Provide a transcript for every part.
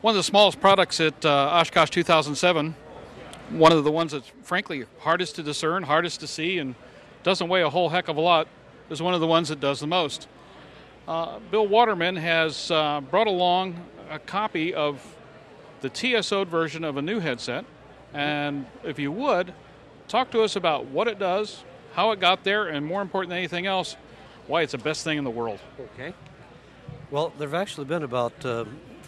One of the smallest products at Oshkosh 2007, one of the ones that's frankly hardest to discern, hardest to see, and doesn't weigh a whole heck of a lot, is one of the ones that does the most. Bill Waterman has brought along a copy of the TSO'd version of a new headset, and if you would, talk to us about what it does, how it got there, and more important than anything else, why it's the best thing in the world. Okay. Well, there have actually been about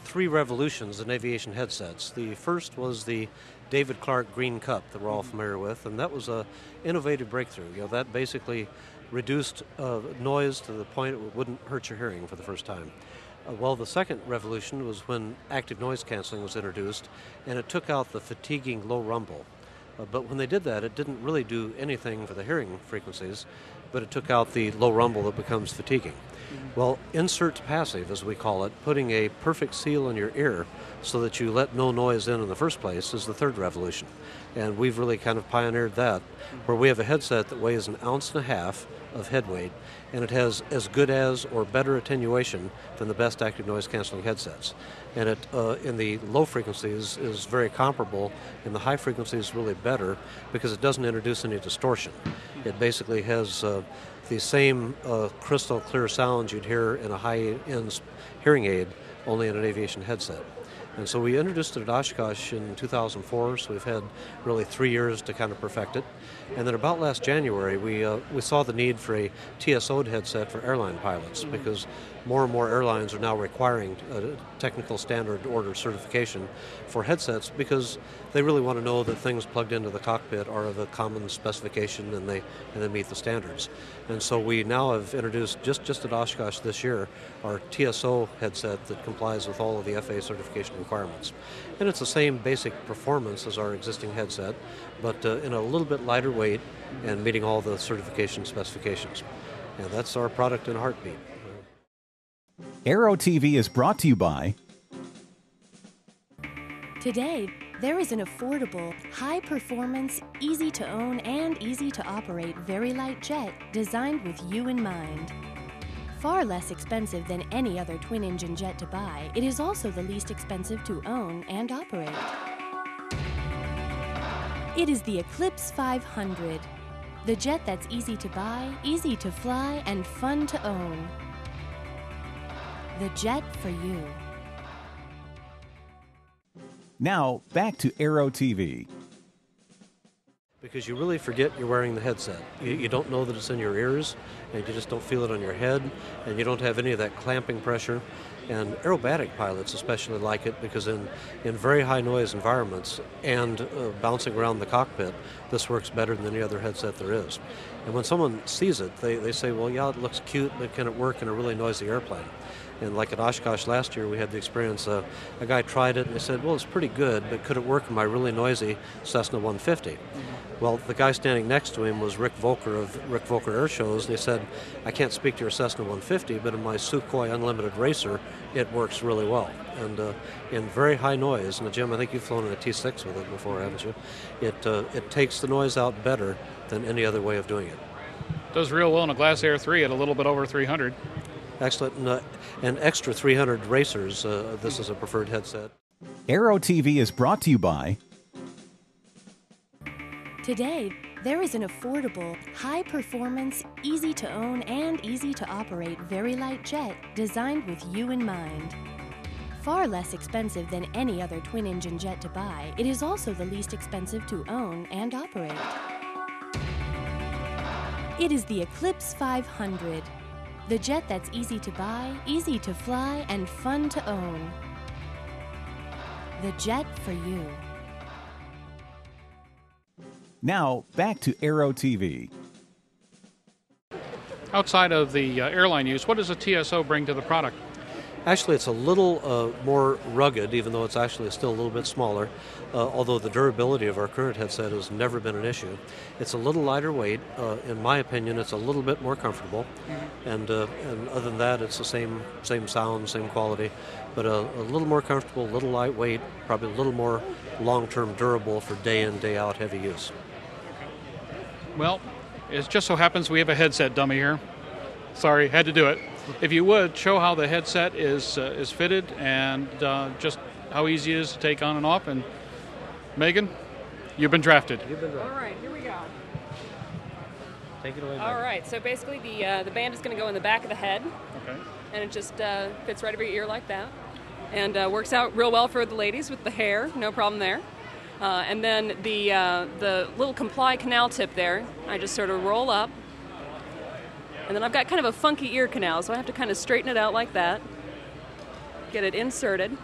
3 revolutions in aviation headsets. The first was the David Clark Green Cup that we're all familiar with, and that was an innovative breakthrough. That basically reduced noise to the point it wouldn't hurt your hearing for the first time. Well, the second revolution was when active noise canceling was introduced, and it took out the fatiguing low rumble. But when they did that, it didn't really do anything for the hearing frequencies, but it took out the low rumble that becomes fatiguing. Well, insert passive, as we call it, putting a perfect seal in your ear so that you let no noise in the first place, is the third revolution. And we've really kind of pioneered that, where we have a headset that weighs 1.5 ounces of head weight, and it has as good as or better attenuation than the best active noise canceling headsets. And it, in the low frequencies, is very comparable. In the high frequencies, really better because it doesn't introduce any distortion. It basically has the same crystal clear sounds you'd hear in a high-end hearing aid, only in an aviation headset. And so we introduced it at Oshkosh in 2004, so we've had really 3 years to kind of perfect it. And then about last January, we saw the need for a TSO'd headset for airline pilots, because more and more airlines are now requiring a technical standard order certification for headsets, because they really want to know that things plugged into the cockpit are of a common specification and they meet the standards. And so we now have introduced, just at Oshkosh this year, our TSO headset that complies with all of the FAA certification requirements. And it's the same basic performance as our existing headset, but in a little bit lighter weight and meeting all the certification specifications. And that's our product in a heartbeat. Aero-TV is brought to you by... Today, there is an affordable, high-performance, easy-to-own and easy-to-operate very light jet designed with you in mind. Far less expensive than any other twin-engine jet to buy, it is also the least expensive to own and operate. It is the Eclipse 500, the jet that's easy to buy, easy to fly, and fun to own. The jet for you. Now, back to Aero-TV. Because you really forget you're wearing the headset. You don't know that it's in your ears, and you just don't feel it on your head, and you don't have any of that clamping pressure. And aerobatic pilots especially like it because in very high noise environments and bouncing around the cockpit, this works better than any other headset there is. And when someone sees it, they say, well, yeah, it looks cute, but can it work in a really noisy airplane? And like at Oshkosh last year, we had the experience, a guy tried it and they said, well, it's pretty good, but could it work in my really noisy Cessna 150? Well, the guy standing next to him was Rick Volker of Rick Volker Air Shows, and he said, I can't speak to your Cessna 150, but in my Sukhoi Unlimited Racer, it works really well. And in very high noise, and Jim, I think you've flown in a T6 with it before, haven't you? It takes the noise out better than any other way of doing it. Does real well in a Glass Air 3 at a little bit over 300. Excellent. And extra 300 racers, this is a preferred headset. Aero-TV is brought to you by... Today, there is an affordable, high-performance, easy-to-own and easy-to-operate very light jet designed with you in mind. Far less expensive than any other twin-engine jet to buy, it is also the least expensive to own and operate. It is the Eclipse 500, the jet that's easy to buy, easy to fly, and fun to own. The jet for you. Now, back to Aero-TV. Outside of the airline use, what does a TSO bring to the product? Actually, it's a little more rugged, even though it's actually still a little bit smaller, although the durability of our current headset has never been an issue. It's a little lighter weight. In my opinion, it's a little bit more comfortable. And other than that, it's the same sound, same quality, but a little more comfortable, a little lightweight, probably a little more long-term durable for day-in, day-out heavy use. Well, it just so happens we have a headset dummy here. Sorry, had to do it. If you would, show how the headset is fitted and just how easy it is to take on and off. And Megan, you've been drafted. All right, here we go. Take it away. All right, so basically the band is going to go in the back of the head. Okay. And it just fits right over your ear like that. And works out real well for the ladies with the hair, no problem there. And then the little comply canal tip there, I just sort of roll up. And then I've got kind of a funky ear canal, so I have to kind of straighten it out like that. Get it inserted.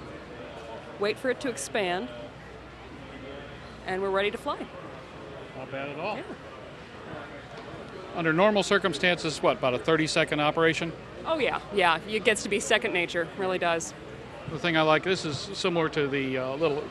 Wait for it to expand. And we're ready to fly. Not bad at all. Yeah. Under normal circumstances, what, about a 30-second operation? Oh, yeah. It gets to be second nature, really does. The thing I like, this is similar to the little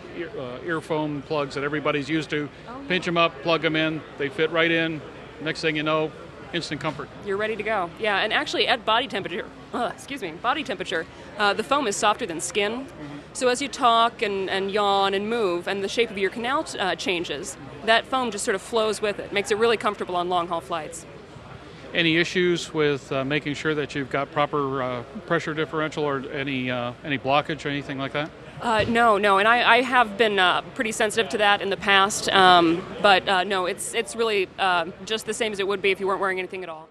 earphone plugs that everybody's used to. Oh, yeah. Pinch them up, plug them in, they fit right in. Next thing you know, instant comfort. You're ready to go. Yeah, and actually at body temperature, the foam is softer than skin. Mm-hmm. So as you talk and yawn and move and the shape of your canal changes, that foam just sort of flows with it. Makes it really comfortable on long-haul flights. Any issues with making sure that you've got proper pressure differential or any blockage or anything like that? No, and I have been pretty sensitive to that in the past, but no, it's really just the same as it would be if you weren't wearing anything at all.